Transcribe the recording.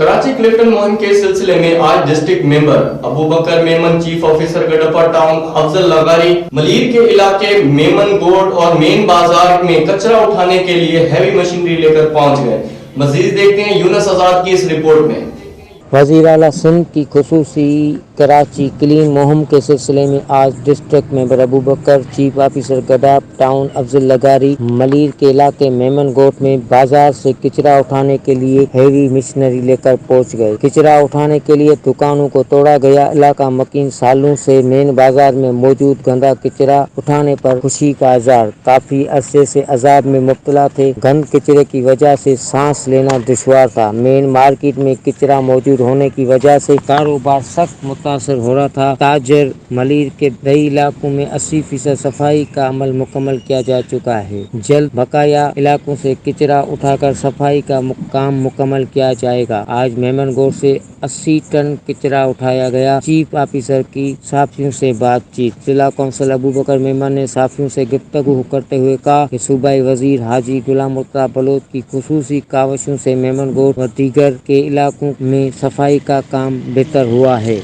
कराची क्लिफ्टन मुहिम के सिलसिले में आज district member Abu Bakar Memon, chief officer Gadap town Afzal Lagari, Malir के इलाके मेमन गोड और मेन बाजार में कचरा उठाने के लिए हैवी मशीनरी लेकर पहुंच गए। मजीद देखते हैं यूनुस आजाद की इस रिपोर्ट में। वज़ीर आला सिंध की खुसूसी कराची क्लीन मुहिम के सिलसिले में आज district member Abu Bakar, chief officer Gadap town Afzal Lagari, Malir के इलाके मेमन गोट में बाजार से कचरा उठाने के लिए हैवी मशीनरी लेकर पहुंच गए। कचरा उठाने के लिए दुकानों को तोड़ा गया। इलाका मकीन सालों से मेन बाजार में मौजूद गंदा कचरा उठाने पर खुशी का इजहार। काफी अरसे से अजाब में मुब्तला थे। गंद कचरे की वजह से सांस लेना दुश्वार था। मेन मार्केट में कचरा मौजूद होने की वजह से कारोबार सख्त मुतासर हो रहा था। ताजर मलीर के कई इलाकों में 80% सफाई का अमल मुकम्मल किया जा चुका है। जल्द बकाया इलाकों से कचरा उठाकर सफाई का काम मुकम्मल किया जाएगा। आज मेमन गोड से 80 टन कचरा उठाया गया। चीफ ऑफिसर की साफियों से बातचीत। जिला कौंसल अबू बकर मेमन ने साफियों से गुफ्तगू करते हुए कहा कि सूबाई वजीर हाजी गुलाम मुर्तज़ा बलोच की खुसूसी काविशों से मेमन गोड व दीगर के इलाकों में सफाई का काम बेहतर हुआ है।